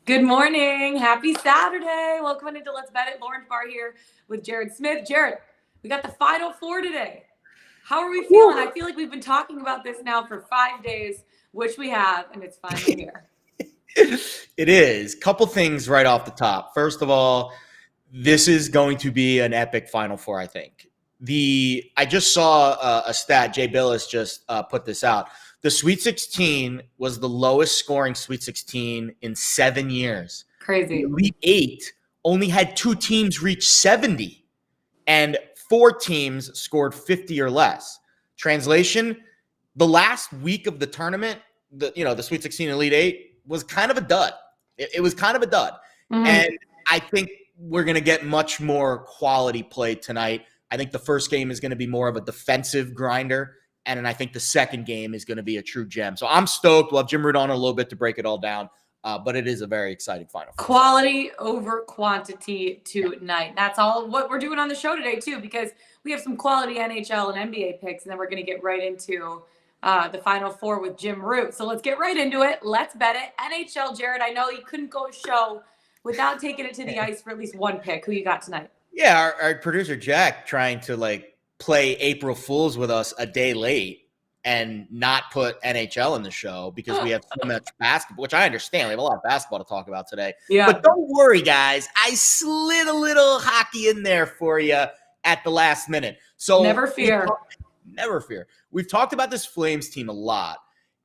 Good morning. Happy Saturday. Welcome into Let's Bet It. Lauren Barr here with Jared Smith. Jared, we got the Final Four today. How are we feeling? I feel like we've been talking about this now for 5 days, which we have, and it's finally here. It is. Couple things right off the top. First of all, this is going to be an epic Final Four, I think. I just saw a stat. Jay Billis just put this out. The Sweet 16 was the lowest scoring Sweet 16 in 7 years. Crazy. The Elite Eight only had 2 teams reach 70, and 4 teams scored 50 or less. Translation: the last week of the tournament, the Sweet 16 Elite Eight was kind of a dud. It was kind of a dud, and I think we're going to get much more quality play tonight. I think the first game is going to be more of a defensive grinder, and then I think the second game is going to be a true gem. So I'm stoked. We'll have Jim Root on a little bit to break it all down, but it is a very exciting Final Four. Quality over quantity tonight. That's all what we're doing on the show today, too, because we have some quality NHL and NBA picks, and then we're going to get right into the Final Four with Jim Root. So let's get right into it. Let's bet it. NHL, Jared, I know you couldn't go a show without taking it to the ice for at least one pick. Who you got tonight? Yeah, our producer Jack trying to play April Fools with us a day late and not put NHL in the show because we have so much basketball, which I understand. We have a lot of basketball to talk about today. Yeah. But don't worry, guys. I slid a little hockey in there for you at the last minute. So never fear. Never fear. We've talked about this Flames team a lot,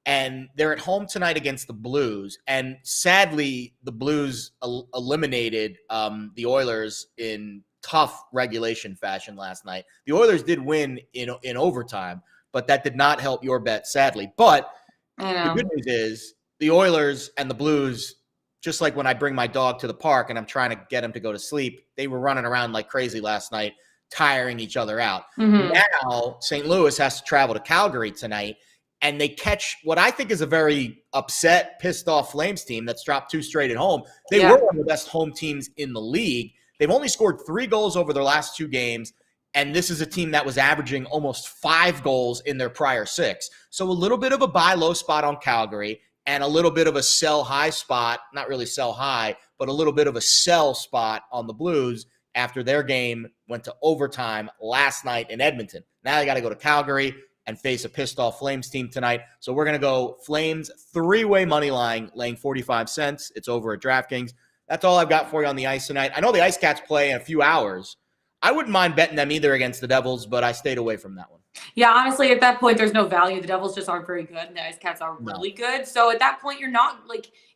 and they're at home tonight against the Blues. And sadly, the Blues eliminated the Oilers in tough regulation fashion last night. The Oilers did win in overtime, but that did not help your bet, sadly. But the good news is the Oilers and the Blues, just like when I bring my dog to the park and I'm trying to get him to go to sleep, they were running around like crazy last night, tiring each other out. Now, St. Louis has to travel to Calgary tonight, and they catch what I think is a very upset, pissed-off Flames team that's dropped 2 straight at home. They were one of the best home teams in the league. They've only scored 3 goals over their last 2 games, and this is a team that was averaging almost 5 goals in their prior 6. So a little bit of a buy low spot on Calgary and a little bit of a sell high spot, not really sell high, but a little bit of a sell spot on the Blues after their game went to overtime last night in Edmonton. Now they got to go to Calgary and face a pissed-off Flames team tonight. So we're going to go Flames 3-way money line, laying 45 cents. It's over at DraftKings. That's all I've got for you on the ice tonight. I know the Ice Cats play in a few hours. I wouldn't mind betting them either against the Devils, but I stayed away from that one. Yeah, honestly, at that point, there's no value. The Devils just aren't very good, and the Ice Cats are really good. So at that point, you're not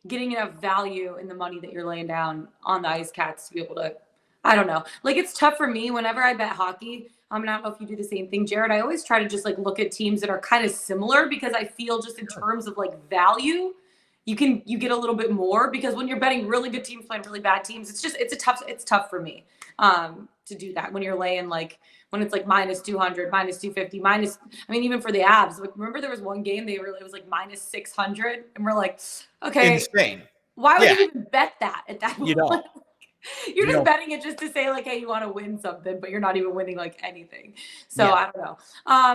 getting enough value in the money that you're laying down on the Ice Cats to be able to, I don't know. It's tough for me whenever I bet hockey. And I don't know if you do the same thing, Jared. I always try to just look at teams that are kind of similar because I feel just in terms of value, you get a little bit more because when you're betting really good teams playing really bad teams, it's tough for me to do that when you're laying when it's minus 200, minus 250, even for the Avs. Remember there was one game it was minus 600 and we're okay, insane. Why would you even bet that at that point? You don't. You're just betting it just to say hey, you want to win something, but you're not even winning anything. So I don't know.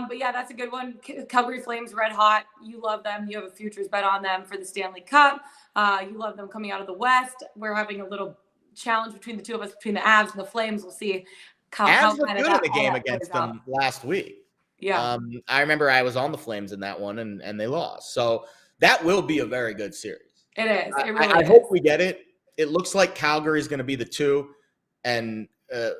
But yeah, that's a good one. Calgary Flames, red hot. You love them. You have a futures bet on them for the Stanley Cup. You love them coming out of the West. We're having a little challenge between the two of us, between the Avs and the Flames. We'll see how Avs were good in the game against them last week. Yeah. I remember I was on the Flames in that one, and they lost. So that will be a very good series. It is. It really I is. hope we get it. It looks like Calgary is going to be the 2, and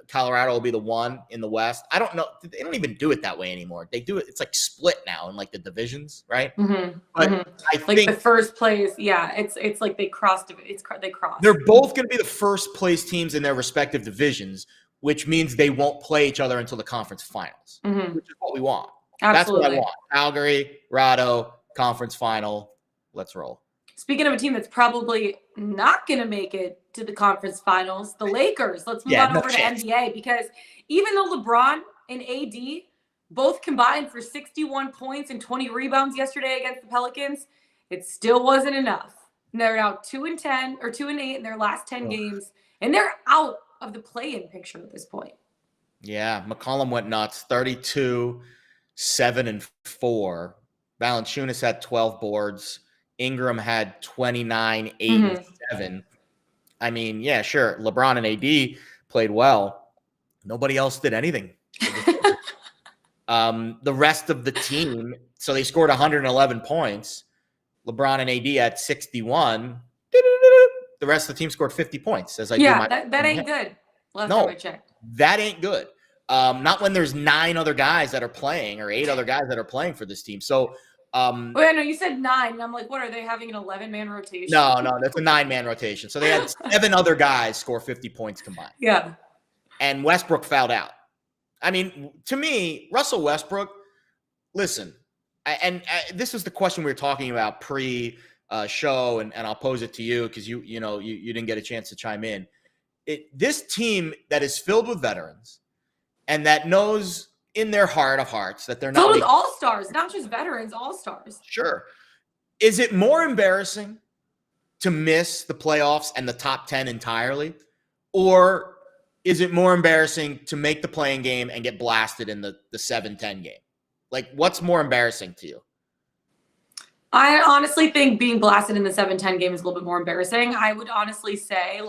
Colorado will be the 1 in the West. I don't know. They don't even do it that way anymore. They do it. It's split now in the divisions, right? But I think the first place. Yeah, it's they crossed. They crossed. They're both going to be the first place teams in their respective divisions, which means they won't play each other until the conference finals, which is what we want. Absolutely. That's what I want. Calgary, Rado, conference final. Let's roll. Speaking of a team that's probably not going to make it to the conference finals, the Lakers. Let's move on over to NBA because even though LeBron and AD both combined for 61 points and 20 rebounds yesterday against the Pelicans, it still wasn't enough. And they're now 2-10 or 2-8 in their last 10 games, and they're out of the play-in picture at this point. Yeah, McCollum went nuts, 32, 7 and 4. Valanciunas had 12 boards. Ingram had 29, 8 and 7. I mean, yeah, sure. LeBron and AD played well. Nobody else did anything. The rest of the team, so they scored 111 points. LeBron and AD at 61. The rest of the team scored 50 points. As I do my that ain't good. Last no, time I checked, that ain't good. Not when there's 9 other guys that are playing or 8 other guys that are playing for this team. So, wait, no, you said 9, and I'm like, what are they having an 11-man rotation? no, that's a 9-man rotation. So they had 7 other guys score 50 points combined. Yeah, and Westbrook fouled out. I mean, to me, Russell Westbrook. Listen, and this is the question we were talking about pre-show, and I'll pose it to you because you didn't get a chance to chime in. This team that is filled with veterans and that knows in their heart of hearts that they're not filled with all-stars, not just veterans, all-stars. Sure. Is it more embarrassing to miss the playoffs and the top 10 entirely, or is it more embarrassing to make the playing game and get blasted in the 7-10 game? Like, what's more embarrassing to you? I honestly think being blasted in the 7-10 game is a little bit more embarrassing. I would honestly say,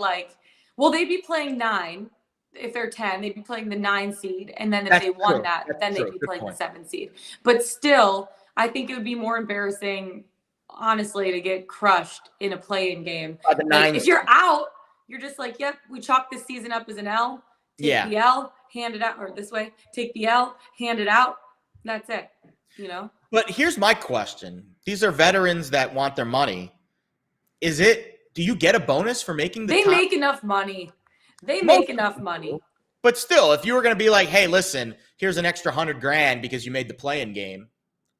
they'd be playing 9. If they're 10, they'd be playing the 9 seed. And then if they won that, then they'd be playing the 7 seed. But still, I think it would be more embarrassing, honestly, to get crushed in a play-in game. If you're out, you're just like, yep, we chalk this season up as an L. Take the L, hand it out, or this way, take the L, hand it out. That's it, But here's my question. These are veterans that want their money. Do you get a bonus for making the They top? make enough money. They make enough money. But still, if you were going to be like, hey, listen, here's an extra $100,000 because you made the play-in game,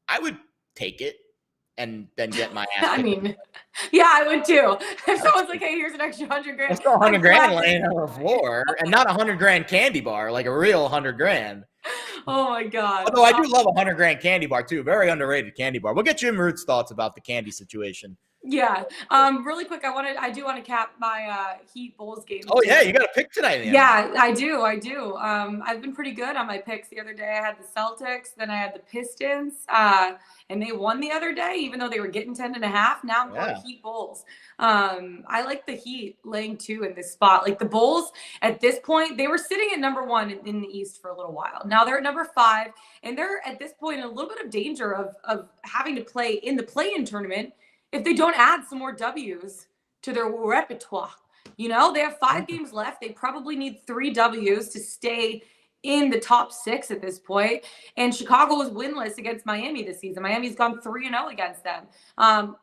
I would take it and then get my ass. I mean, yeah, I would too. If someone's like, hey, here's an extra $100,000. That's still $100,000 laying on the floor, and not a $100,000 candy bar, like a real $100,000. Oh my God. Although I do love a $100,000 candy bar too. Very underrated candy bar. We'll get Jim Root's thoughts about the candy situation. Yeah. Really quick, I do want to cap my Heat Bulls game. Oh yeah, you got a pick tonight. Yeah, I do. I've been pretty good on my picks. The other day I had the Celtics, then I had the Pistons, and they won the other day, even though they were getting 10.5. Now I'm going Heat Bulls. I like the Heat laying 2 in this spot. Like the Bulls at this point, they were sitting at number 1 in the East for a little while. Now they're at number 5, and they're at this point in a little bit of danger of having to play in the play-in tournament if they don't add some more W's to their repertoire. They have 5 games left. They probably need 3 W's to stay in the top 6 at this point. And Chicago was winless against Miami this season. Miami's gone 3-0 against them.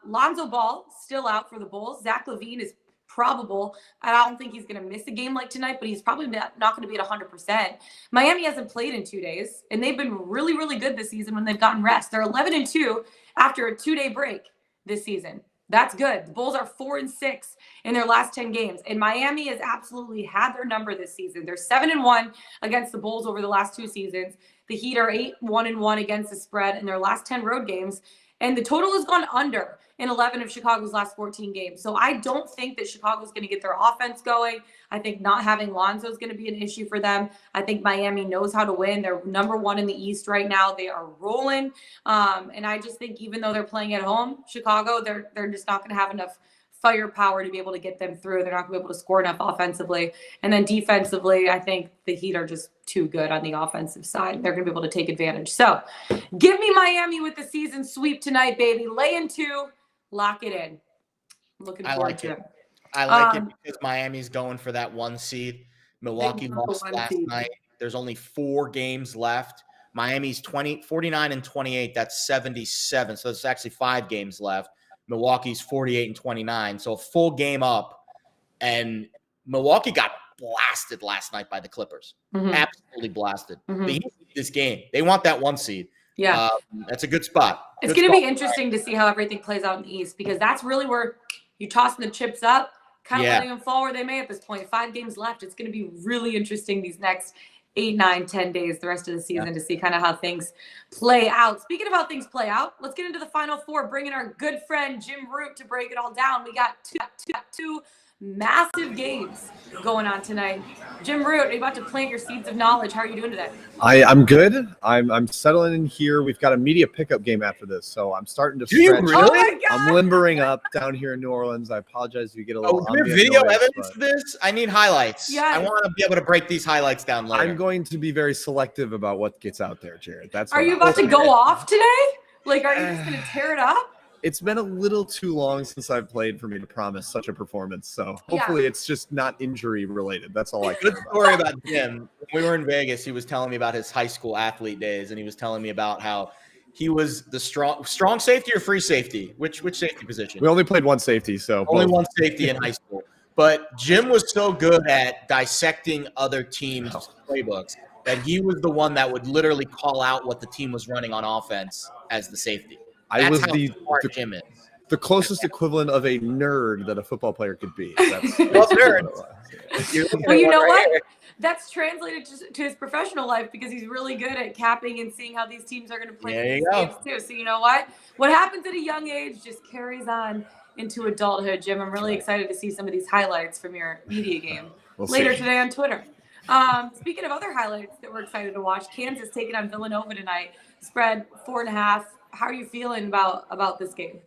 Lonzo Ball still out for the Bulls. Zach LaVine is probable. I don't think he's going to miss a game like tonight, but he's probably not going to be at 100%. Miami hasn't played in 2 days, and they've been really, really good this season when they've gotten rest. They're 11-2 after a 2-day break this season. That's good. The Bulls are 4-6 in their last 10 games. And Miami has absolutely had their number this season. They're 7-1 against the Bulls over the last 2 seasons. The Heat are 8-1-1 against the spread in their last 10 road games. And the total has gone under in 11 of Chicago's last 14 games. So I don't think that Chicago's going to get their offense going. I think not having Lonzo is going to be an issue for them. I think Miami knows how to win. They're number 1 in the East right now. They are rolling. And I just think even though they're playing at home, Chicago, they're just not going to have enough firepower to be able to get them through. They're not going to be able to score enough offensively. And then defensively, I think the Heat are just too good on the offensive side. They're going to be able to take advantage. So give me Miami with the season sweep tonight, baby. Laying 2, lock it in. I'm looking forward to it. I like it because Miami's going for that 1 seed. Milwaukee lost last night. There's only 4 games left. Miami's 49-28. That's 77. So it's actually 5 games left. Milwaukee's 48-29. So a full game up. And Milwaukee got blasted last night by the Clippers. Absolutely blasted. The Heat need this game. They want that 1 seed. Yeah. That's a good spot. It's going to be interesting to see how everything plays out in the East, because that's really where you tossing the chips up, kind of letting them fall where they may at this point. 5 games left. It's going to be really interesting these next 8, 9, 10 days, the rest of the season, to see kind of how things play out. Speaking of how things play out, let's get into the Final Four, bringing our good friend Jim Root to break it all down. We got two massive games going on tonight. Jim Root, are you about to plant your seeds of knowledge? How are you doing today? I'm good. I'm settling in here. We've got a media pickup game after this, so I'm starting to stretch. Really? Oh my God! I'm limbering up down here in New Orleans. I apologize if you get a little. Do we have video evidence of this? I need highlights. Yes. I want to be able to break these highlights down later. I'm going to be very selective about what gets out there, Jared. Are you about to go off today? Like, are you just going to tear it up? It's been a little too long since I've played for me to promise such a performance. So hopefully it's just not injury related. That's all I care Good about. story about Jim. When we were in Vegas, he was telling me about his high school athlete days, and he was telling me about how he was the strong safety or free safety. Which safety position? We only played one safety, so only one safety in high school. But Jim was so good at dissecting other teams' playbooks that he was the one that would literally call out what the team was running on offense as the safety. I was how smart Jim is. The closest equivalent of a nerd that a football player could be. That's nerd. Well, you know what? That's translated to his professional life because he's really good at capping and seeing how these teams are going to play these games too. So you know what? What happens at a young age just carries on into adulthood, Jim. I'm really excited to see some of these highlights from your media game later today on Twitter. Speaking of other highlights that we're excited to watch, Kansas taking on Villanova tonight. Spread 4.5. How are you feeling about this game?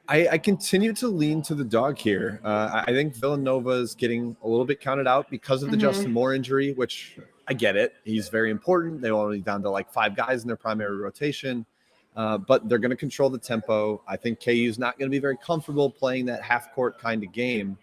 I continue to lean to the dog here. I think Villanova is getting a little bit counted out because of the Justin Moore injury, which I get it. He's very important. They're only down to like 5 guys in their primary rotation, but they're going to control the tempo. I think KU is not going to be very comfortable playing that half-court kind of game.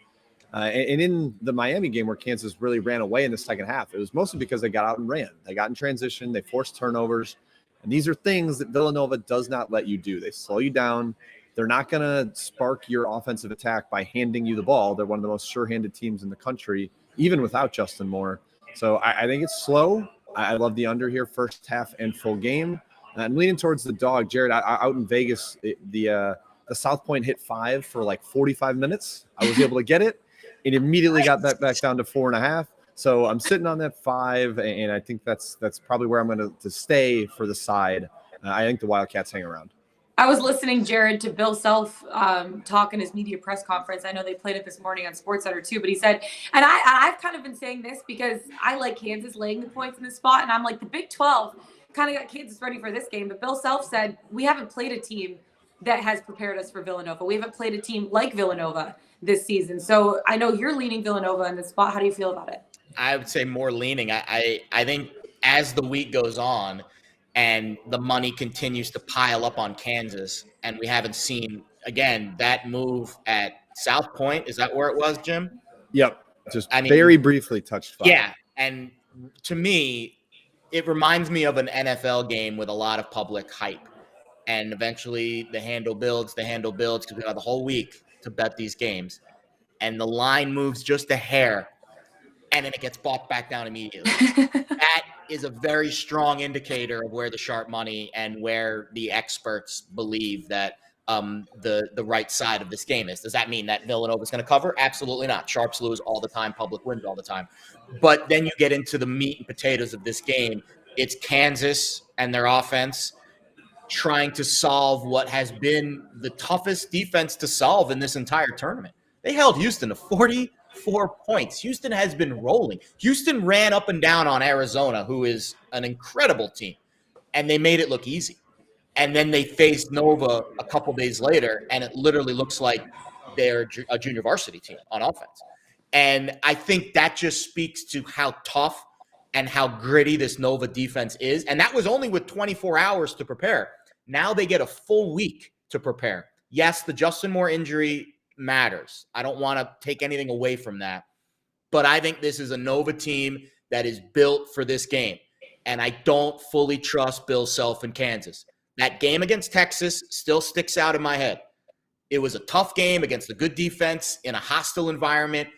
And in the Miami game where Kansas really ran away in the second half, it was mostly because they got out and ran. They got in transition. They forced turnovers. And these are things that Villanova does not let you do. They slow you down. They're not going to spark your offensive attack by handing you the ball. They're one of the most sure-handed teams in the country, even without Justin Moore. So I think it's slow. I love the under here, first half and full game. I'm leaning towards the dog. Jared, out in Vegas, the South Point hit 5 for like 45 minutes. I was able to get it. It immediately got that back down to 4.5. So I'm sitting on that 5, and I think that's probably where I'm going to stay for the side. I think the Wildcats hang around. I was listening, Jared, to Bill Self talk in his media press conference. I know they played it this morning on SportsCenter too, but he said, and I've kind of been saying this because I like Kansas laying the points in this spot, and I'm like, the Big 12 kind of got Kansas ready for this game. But Bill Self said, we haven't played a team that has prepared us for Villanova. We haven't played a team like Villanova this season. So I know you're leaning Villanova in this spot. How do you feel about it? I would say more leaning. I think as the week goes on and the money continues to pile up on Kansas, and we haven't seen, again, that move at South Point. Is that where it was, Jim? Yep. Very briefly touched 5. Yeah. And to me, it reminds me of an NFL game with a lot of public hype. And eventually the handle builds because we have the whole week to bet these games. And the line moves just a hair, and then it gets bought back down immediately. That is a very strong indicator of where the sharp money and where the experts believe that the right side of this game is. Does that mean that Villanova is going to cover? Absolutely not. Sharps lose all the time. Public wins all the time. But then you get into the meat and potatoes of this game. It's Kansas and their offense trying to solve what has been the toughest defense to solve in this entire tournament. They held Houston to 44 points. Houston has been rolling. Houston ran up and down on Arizona, who is an incredible team, and they made it look easy. And then they faced Nova a couple days later, and it literally looks like they're a junior varsity team on offense. And I think that just speaks to how tough and how gritty this Nova defense is. And that was only with 24 hours to prepare. Now they get a full week to prepare. Yes, the Justin Moore injury matters. I don't want to take anything away from that. But I think this is a Nova team that is built for this game. And I don't fully trust Bill Self in Kansas. That game against Texas still sticks out in my head. It was a tough game against a good defense in a hostile environment,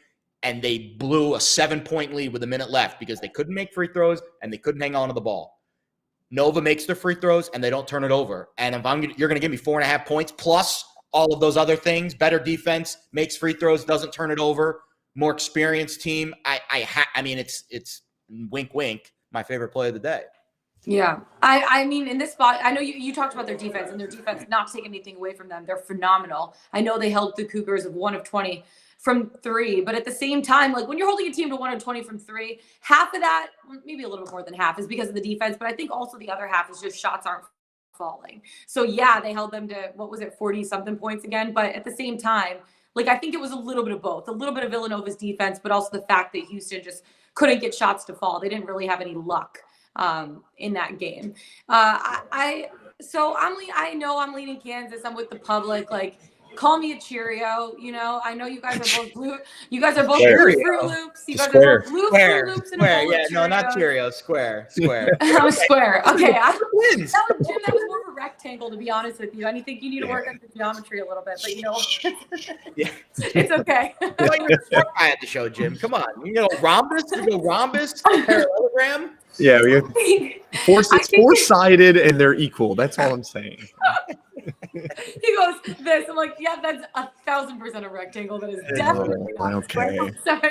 and they blew a 7-point lead with a minute left because they couldn't make free throws and they couldn't hang on to the ball. Nova makes their free throws and they don't turn it over. And if you're going to give me 4.5 points plus all of those other things, better defense, makes free throws, doesn't turn it over, more experienced team. I mean, it's wink, wink, my favorite play of the day. Yeah. I mean, in this spot, I know you talked about their defense, and their defense, not taking anything away from them. They're phenomenal. I know they held the Cougars of 1 of 20 from 3. But at the same time, like when you're holding a team to 120 from 3, half of that, maybe a little bit more than half, is because of the defense. But I think also the other half is just shots aren't falling. So yeah, they held them to, what was it, 40 something points again. But at the same time, like I think it was a little bit of both, a little bit of Villanova's defense, but also the fact that Houston just couldn't get shots to fall. They didn't really have any luck in that game. So I know I'm leaning Kansas. I'm with the public. Like, call me a Cheerio. You know, I know you guys are both blue. You guys are both blue Fruit Loops. You guys are both blue Fruit Loops and a bowl of Cheerios. No, not Cheerio. Square. I'm square. Okay. Wins. Jim, that was more of a rectangle, to be honest with you. I think you need to work on the geometry a little bit, but you know, it's okay. Like you're the smart guy at the show, Jim. Come on. You know, rhombus, parallelogram. Yeah, it's four-sided and they're equal. That's all I'm saying. He goes, this. I'm like, yeah, that's 1,000% a rectangle. That is definitely not okay.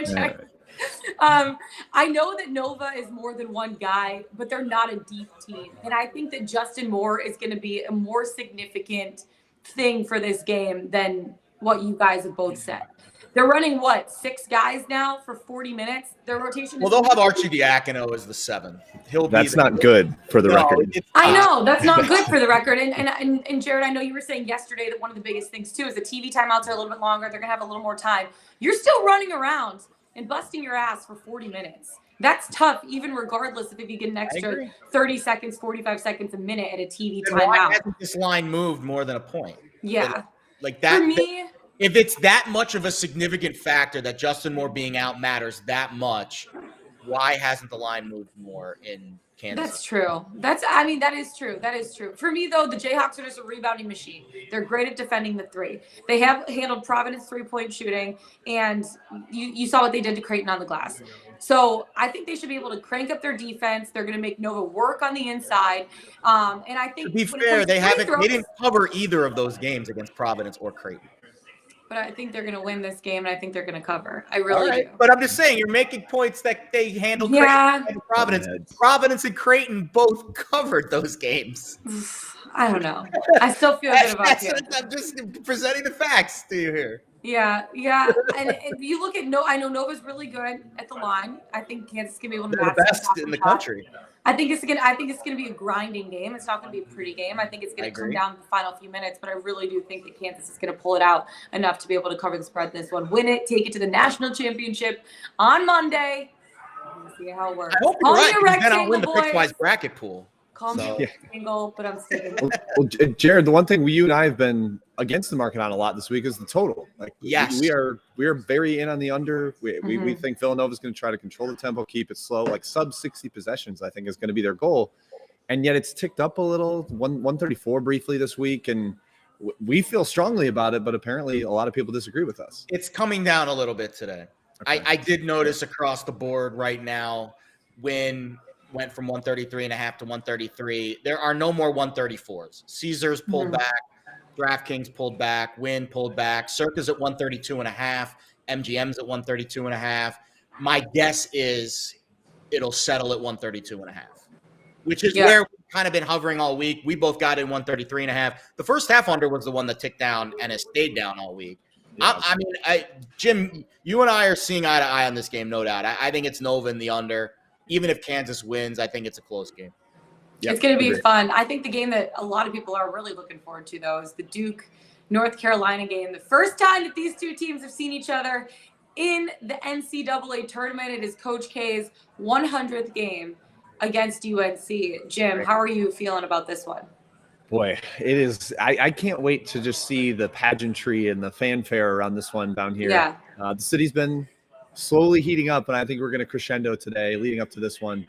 Yeah. I know that Nova is more than one guy, but they're not a deep team. And I think that Justin Moore is going to be a more significant thing for this game than what you guys have both said. They're running, 6 guys now for 40 minutes? Their rotation is... Well, they'll have Archie Diacono as the 7th. That's not good for the record. I know. That's not good for the record. And Jared, I know you were saying yesterday that one of the biggest things, too, is the TV timeouts are a little bit longer. They're going to have a little more time. You're still running around and busting your ass for 40 minutes. That's tough, even regardless of if you get an extra 30 seconds, 45 seconds, a minute at a TV timeout. Why hasn't this line moved more than a point? Yeah. Like that. For me... If it's that much of a significant factor that Justin Moore being out matters that much, why hasn't the line moved more in Kansas? That's true. That is true. That is true. For me, though, the Jayhawks are just a rebounding machine. They're great at defending the 3. They have handled Providence 3-point shooting, and you saw what they did to Creighton on the glass. So I think they should be able to crank up their defense. They're going to make Nova work on the inside. And I think, to be fair, they didn't cover either of those games against Providence or Creighton. But I think they're going to win this game, and I think they're going to cover. I really do. But I'm just saying, you're making points that they handled Creighton and Providence. Providence and Creighton both covered those games. I don't know. I still feel good about it. I'm just presenting the facts to you here. Yeah. And if you look at I know Nova's really good at the line. I think Kansas can be able to match the best in the country. I think it's gonna be a grinding game. It's not gonna be a pretty game. I think it's gonna come down to the final few minutes, but I really do think that Kansas is gonna pull it out enough to be able to cover the spread in this one, win it, take it to the national championship on Monday. We'll see how it works. I hope you're right, because then I'll win the Pickswise bracket pool. Call me a rectangle, but I'm sticking. Well, Jared, the one thing you and I have been against the market on a lot this week is the total. Like, yes, we are very in on the under. We think Villanova is going to try to control the tempo, keep it slow, like sub 60 possessions. I think is going to be their goal, and yet it's ticked up a little, 134 briefly this week, and we feel strongly about it. But apparently, a lot of people disagree with us. It's coming down a little bit today. Okay. I did notice across the board right now when went from 133.5 to 133. There are no more 134s. Caesars pulled back. DraftKings pulled back. Wynn pulled back. Circa's at 132.5. MGM's at 132.5. My guess is it'll settle at 132.5, which is where we've kind of been hovering all week. We both got in 133.5. The first half under was the one that ticked down and has stayed down all week. Yeah. Jim, you and I are seeing eye to eye on this game, no doubt. I think it's Nova in the under. Even if Kansas wins, I think it's a close game. Yep. It's going to be fun. I think the game that a lot of people are really looking forward to, though, is the Duke-North Carolina game. The first time that these two teams have seen each other in the NCAA tournament. It is Coach K's 100th game against UNC. Jim, how are you feeling about this one? Boy, it is. I can't wait to just see the pageantry and the fanfare around this one down here. Yeah. The city's been slowly heating up, and I think we're going to crescendo today leading up to this one.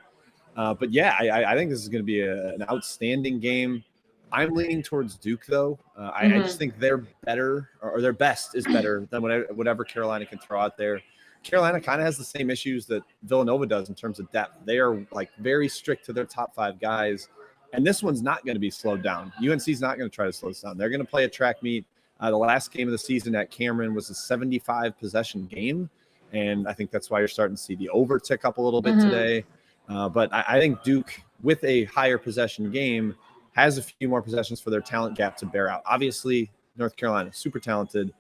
But yeah, I think this is going to be an outstanding game. I'm leaning towards Duke, though. I just think they're better, or their best is better than whatever Carolina can throw out there. Carolina kind of has the same issues that Villanova does in terms of depth. They are like very strict to their top 5 guys, and this one's not going to be slowed down. UNC's not going to try to slow this down. They're going to play a track meet. The last game of the season at Cameron was a 75 possession game, and I think that's why you're starting to see the over tick up a little bit today. But I think Duke, with a higher possession game, has a few more possessions for their talent gap to bear out. Obviously, North Carolina, super talented.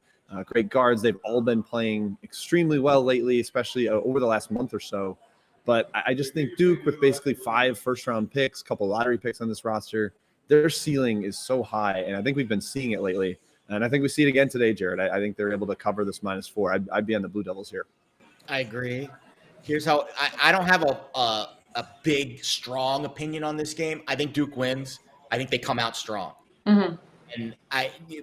great guards. They've all been playing extremely well lately, especially over the last month or so. But I just think Duke, with basically 5 first-round picks, a couple lottery picks on this roster, their ceiling is so high, and I think we've been seeing it lately. And I think we see it again today, Jared. I think they're able to cover this -4. I'd be on the Blue Devils here. I agree. Here's how I don't have a big, strong opinion on this game. I think Duke wins. I think they come out strong. Mm-hmm. And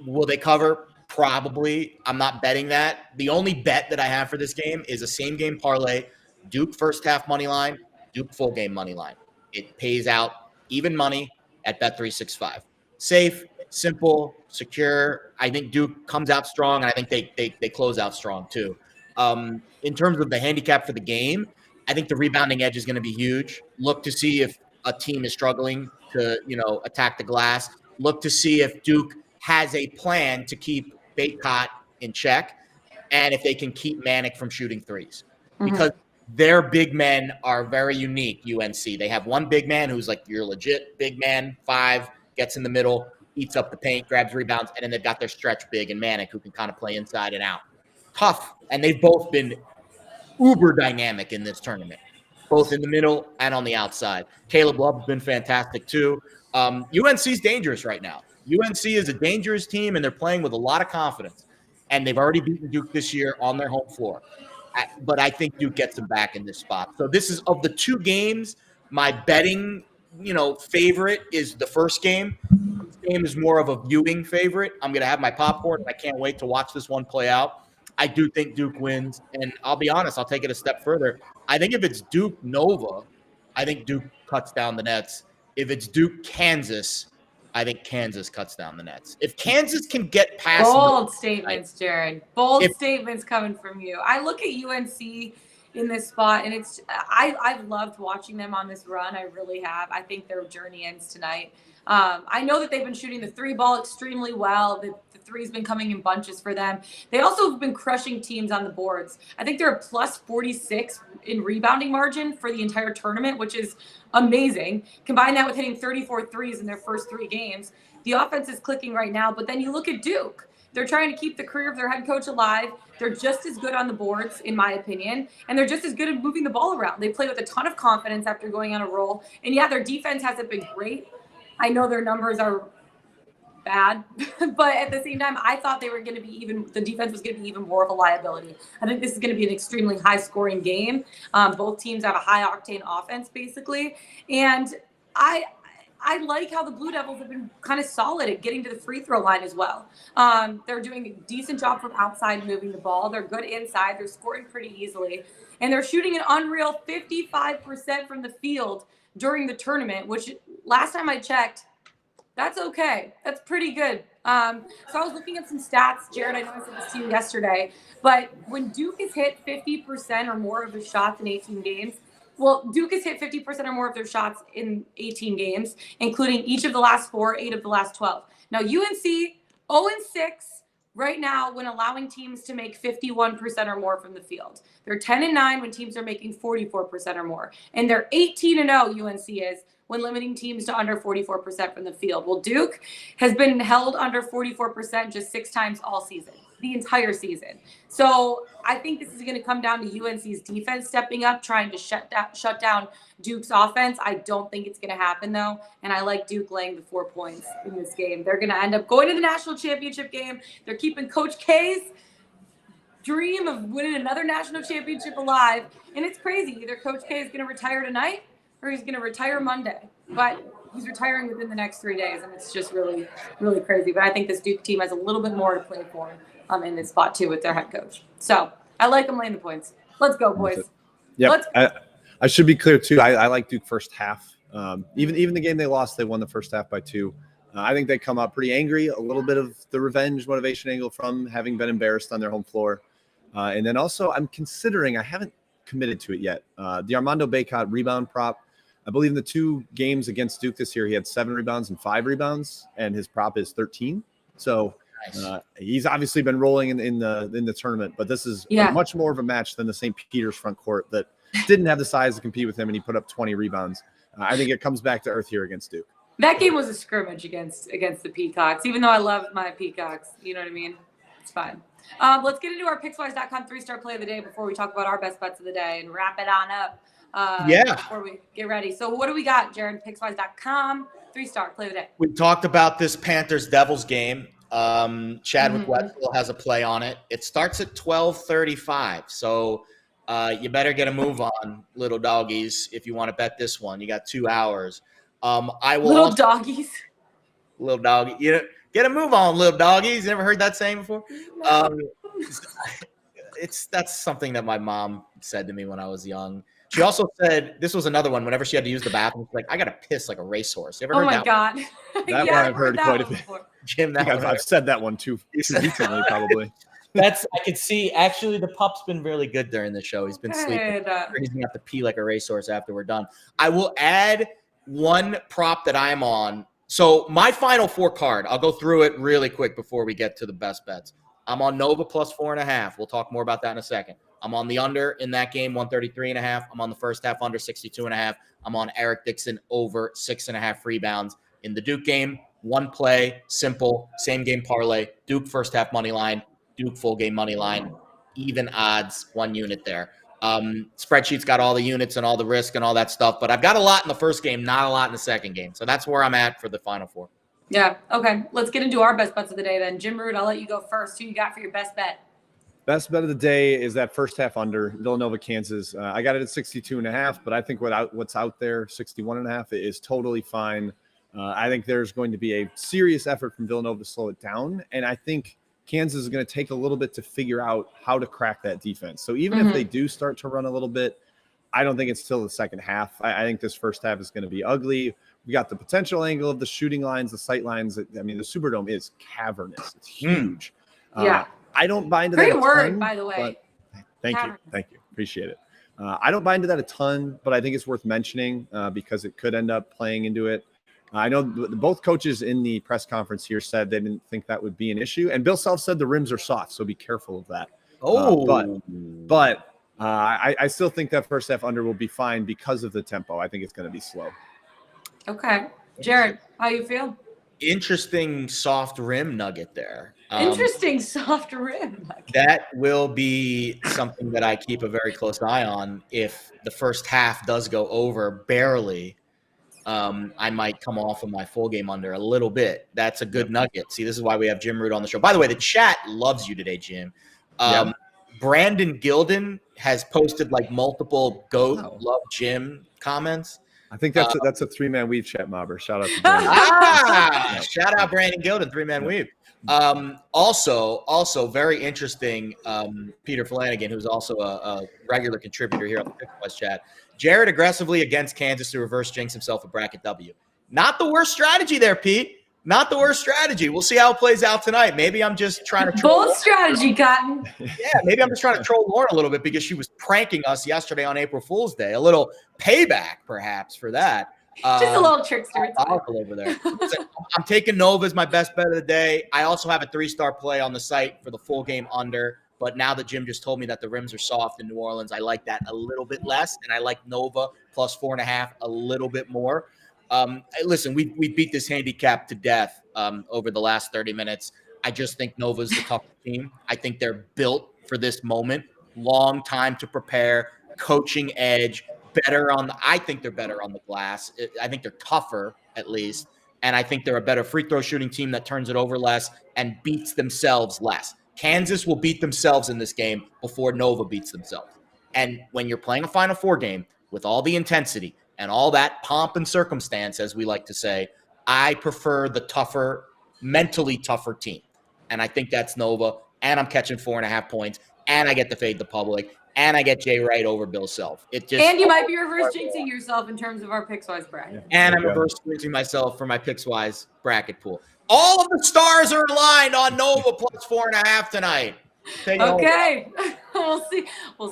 will they cover? Probably. I'm not betting that. The only bet that I have for this game is a same game parlay. Duke first half money line, Duke full game money line. It pays out even money at Bet365. Safe, simple, secure. I think Duke comes out strong, and I think they close out strong too. In terms of the handicap for the game, I think the rebounding edge is going to be huge. Look to see if a team is struggling to, attack the glass. Look to see if Duke has a plan to keep Baycott in check, and if they can keep Manic from shooting threes. Because their big men are very unique, UNC. They have one big man who's like your legit big man, 5, gets in the middle, eats up the paint, grabs rebounds, and then they've got their stretch big and Manic who can kind of play inside and out. Tough, and they've both been uber dynamic in this tournament, both in the middle and on the outside. Caleb Love's been fantastic too. UNC's dangerous right now. UNC is a dangerous team, and they're playing with a lot of confidence. And they've already beaten Duke this year on their home floor. But I think Duke gets them back in this spot. So this is, of the 2 games, my betting, favorite is the first game. This game is more of a viewing favorite. I'm going to have my popcorn, and I can't wait to watch this one play out. I do think Duke wins, and I'll be honest, I'll take it a step further. I think if it's Duke-Nova, I think Duke cuts down the nets. If it's Duke-Kansas, I think Kansas cuts down the nets. If Kansas can get past... Bold statements, Jared. Bold statements coming from you. I look at UNC in this spot, and I've loved watching them on this run. I really have. I think their journey ends tonight. I know that they've been shooting the 3 ball extremely well. The 3's been coming in bunches for them. They also have been crushing teams on the boards. I think they're a plus 46 in rebounding margin for the entire tournament, which is amazing. Combine that with hitting 34 threes in their first 3 games. The offense is clicking right now, but then you look at Duke. They're trying to keep the career of their head coach alive. They're just as good on the boards, in my opinion, and they're just as good at moving the ball around. They play with a ton of confidence after going on a roll. And yeah, their defense hasn't been great. I know their numbers are bad, but at the same time, I thought they were going to be the defense was going to be even more of a liability. I think this is going to be an extremely high scoring game. Both teams have a high octane offense, basically. And I like how the Blue Devils have been kind of solid at getting to the free throw line as well. They're doing a decent job from outside moving the ball. They're good inside. They're scoring pretty easily. And they're shooting an unreal 55% from the field during the tournament, which last time I checked, that's okay. That's pretty good. So I was looking at some stats, Jared. I know I said this to you yesterday, but when Duke has hit 50% or more of their shots in 18 games, Duke has hit 50% or more of their shots in 18 games, including each of the last 4, 8 of the last 12. Now, UNC 0-6 right now when allowing teams to make 51% or more from the field. They're 10-9 when teams are making 44% or more. And they're 18-0, UNC is, when limiting teams to under 44% from the field. Well, Duke has been held under 44% just 6 times all season, the entire season. So I think this is going to come down to UNC's defense stepping up, trying to shut down Duke's offense. I don't think it's going to happen, though, and I like Duke laying the 4 points in this game. They're going to end up going to the national championship game. They're keeping Coach K's dream of winning another national championship alive, and it's crazy. Either Coach K is going to retire tonight or he's going to retire Monday, but he's retiring within the next 3 days, and it's just really, really crazy. But I think this Duke team has a little bit more to play for in this spot, too, with their head coach. So I like them laying the points. Let's go, boys. Yeah, I should be clear, too. I like Duke first half. Even the game they lost, they won the first half by 2. I think they come out pretty angry, a little bit of the revenge motivation angle from having been embarrassed on their home floor. And then also I'm considering, I haven't committed to it yet, the Armando Baycott rebound prop. I believe in the 2 games against Duke this year, he had 7 rebounds and 5 rebounds, and his prop is 13. So he's obviously been rolling in the tournament, but this is much more of a match than the St. Peter's front court that didn't have the size to compete with him, and he put up 20 rebounds. I think it comes back to earth here against Duke. That game was a scrimmage against the Peacocks, even though I love my Peacocks. You know what I mean? It's fine. Let's get into our Pickswise.com 3-star play of the day before we talk about our best bets of the day and wrap it on up. Before we get ready. So what do we got, Jared? Pickswise.com 3-star play of the day. We talked about this Panthers-Devils game. Chadwick Wetzel has a play on it. It starts at 12:35. So you better get a move on, little doggies, if you want to bet this one. You got 2 hours. I will Little doggies. Little doggy. You know, get a move on, little doggies. You never heard that saying before? That's something that my mom said to me when I was young. She also said, this was another one, whenever she had to use the bathroom, she's like, I got to piss like a racehorse. You ever heard that? God. That one I've heard quite a bit. Jim, I've said that one too recently, probably. I could see, actually, the pup's been really good during the show. He's been sleeping. He's going to have to pee like a racehorse after we're done. I will add one prop that I'm on. So my Final Four card, I'll go through it really quick before we get to the best bets. I'm on Nova plus 4.5. We'll talk more about that in a second. I'm on the under in that game, 133.5. I'm on the first half under 62.5. I'm on Eric Dixon over 6.5 rebounds in the Duke game. One play, simple, same game parlay. Duke first half money line, Duke full game money line, even odds, 1 unit there. Spreadsheet's got all the units and all the risk and all that stuff, but I've got a lot in the first game, not a lot in the second game. So that's where I'm at for the Final Four. Yeah. Okay. Let's get into our best bets of the day then. Jim Root, I'll let you go first. Who you got for your best bet? Best bet of the day is that first half under Villanova, Kansas. I got it at 62.5, but I think what's out there, 61.5, is totally fine. I think there's going to be a serious effort from Villanova to slow it down. And I think Kansas is going to take a little bit to figure out how to crack that defense. So even if they do start to run a little bit, I don't think it's till the second half. I think this first half is going to be ugly. We got the potential angle of the shooting lines, the sight lines. I mean, the Superdome is cavernous. It's huge. Yeah. I don't buy into Great that. Word, by the way. Thank you. Appreciate it. I don't buy into that a ton, but I think it's worth mentioning because it could end up playing into it. I know both coaches in the press conference here said they didn't think that would be an issue, and Bill Self said the rims are soft, so be careful of that. But I still think that first half under will be fine because of the tempo. I think it's going to be slow. Okay, Jared, how you feel? Interesting soft rim nugget there. Interesting soft rim nugget. That will be something that I keep a very close eye on. If the first half does go over barely, I might come off of my full game under a little bit. That's a good nugget. See, this is why we have Jim Root on the show. By the way, the chat loves you today, Jim. Brandon Gilden has posted like multiple GOAT love Jim comments. I think that's a 3-man weave chat mobber. Shout out to Brandon. Shout out Brandon Gilden, 3-man weave. Also very interesting, Peter Flanagan, who's also a regular contributor here on the Pickswise chat. Jared aggressively against Kansas to reverse jinx himself a bracket W. Not the worst strategy there, Pete. Not the worst strategy. We'll see how it plays out tonight. Maybe I'm just trying to troll. Bold strategy, Cotton. Yeah, maybe I'm just trying to troll Lauren a little bit because she was pranking us yesterday on April Fool's Day. A little payback, perhaps, for that. Just a little trickster. Over there. I'm taking Nova as my best bet of the day. I also have a 3-star play on the site for the full game under. But now that Jim just told me that the rims are soft in New Orleans, I like that a little bit less. And I like Nova plus 4.5 a little bit more. Listen, we beat this handicap to death over the last 30 minutes. I just think Nova's the tougher team. I think they're built for this moment. Long time to prepare, coaching edge, I think they're better on the glass. I think they're tougher, at least. And I think they're a better free throw shooting team that turns it over less and beats themselves less. Kansas will beat themselves in this game before Nova beats themselves. And when you're playing a Final Four game with all the intensity and all that pomp and circumstance, as we like to say, I prefer the tougher, mentally tougher team. And I think that's Nova. And I'm catching 4.5 points. And I get to fade the public. And I get Jay Wright over Bill Self. And you might be reverse jinxing yourself in terms of our Pickswise bracket. And I'm reverse jinxing myself for my Pickswise bracket pool. All of the stars are aligned on Nova plus 4.5 tonight. Okay. We'll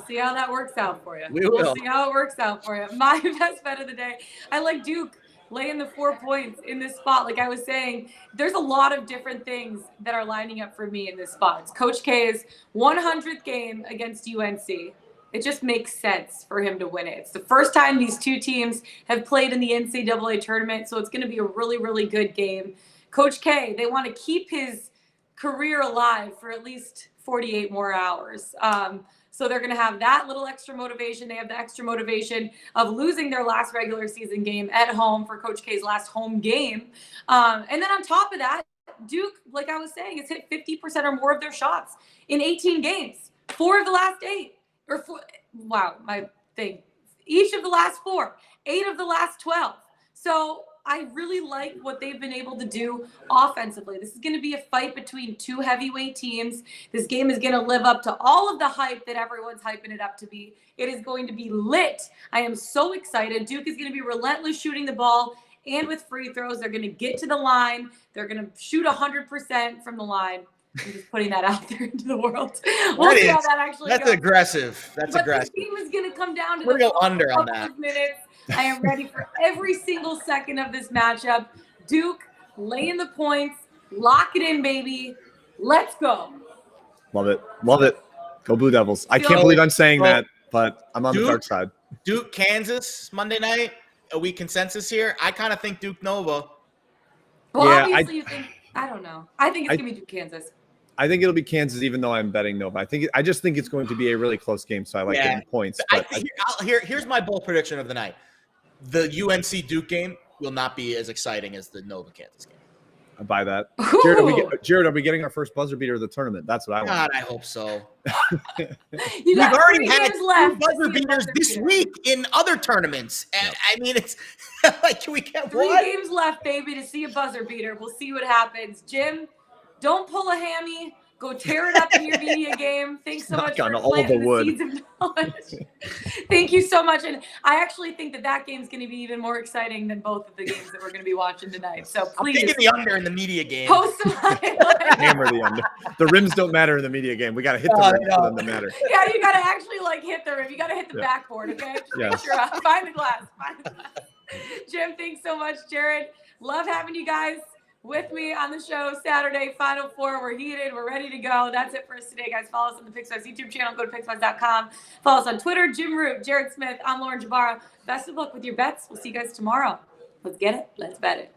see how that works out for you. We'll see how it works out for you. My best bet of the day. I like Duke laying the 4 points in this spot. Like I was saying, there's a lot of different things that are lining up for me in this spot. It's Coach K's 100th game against UNC. It just makes sense for him to win it. It's the first time these two teams have played in the NCAA tournament, so it's going to be a really, really good game. Coach K, they want to keep his career alive for at least 48 more hours. So they're going to have that little extra motivation. They have the extra motivation of losing their last regular season game at home for Coach K's last home game. And then on top of that, Duke, like I was saying, has hit 50% or more of their shots in 18 games. 4 of the last 8. Each of the last 4. 8 of the last 12. So I really like what they've been able to do offensively. This is going to be a fight between 2 heavyweight teams. This game is going to live up to all of the hype that everyone's hyping it up to be. It is going to be lit. I am so excited. Duke is going to be relentless shooting the ball, and with free throws, they're going to get to the line. They're going to shoot 100% from the line. I'm just putting that out there into the world. We'll see how that actually goes. That's aggressive. That's aggressive. The game is going to come down to We're going to go under on that. Minutes. I am ready for every single second of this matchup. Duke, laying the points. Lock it in, baby. Let's go. Love it. Love it. Go Blue Devils. I can't believe I'm saying that, but I'm on the dark side. Duke, Kansas, Monday night. Are we consensus here? I kind of think Duke Nova. Well, yeah, obviously you think – I don't know. I think it's going to be Duke, Kansas. I think it'll be Kansas, even though I'm betting Nova. I just think it's going to be a really close game, so I like getting points. But here's my bold prediction of the night. The UNC Duke game will not be as exciting as the Nova Kansas game. I buy that. Jared, are we getting our first buzzer beater of the tournament? That's what I want. God, I hope so. We've already had 2 buzzer beaters this week in other tournaments. Yep. I mean, it's like, can we get 3 games left, baby, to see a buzzer beater. We'll see what happens. Jim, don't pull a hammy. Go tear it up in your media game. Thanks so much for planting the seeds of knowledge. Thank you so much. And I actually think that game's going to be even more exciting than both of the games that we're going to be watching tonight. So please. I'm taking the under in the media game. Post Hammer the under. The rims don't matter in the media game. We got to hit the rims for them to matter. Yeah, you got to actually hit the rim. You got to hit the backboard, okay? Make sure. Find the glass. Jim, thanks so much. Jared, love having you guys with me on the show Saturday, Final Four. We're heated. We're ready to go. That's it for us today, guys. Follow us on the Pickswise YouTube channel. Go to Pickswise.com. Follow us on Twitter. Jim Root, Jared Smith. I'm Lauren Jabara. Best of luck with your bets. We'll see you guys tomorrow. Let's get it. Let's bet it.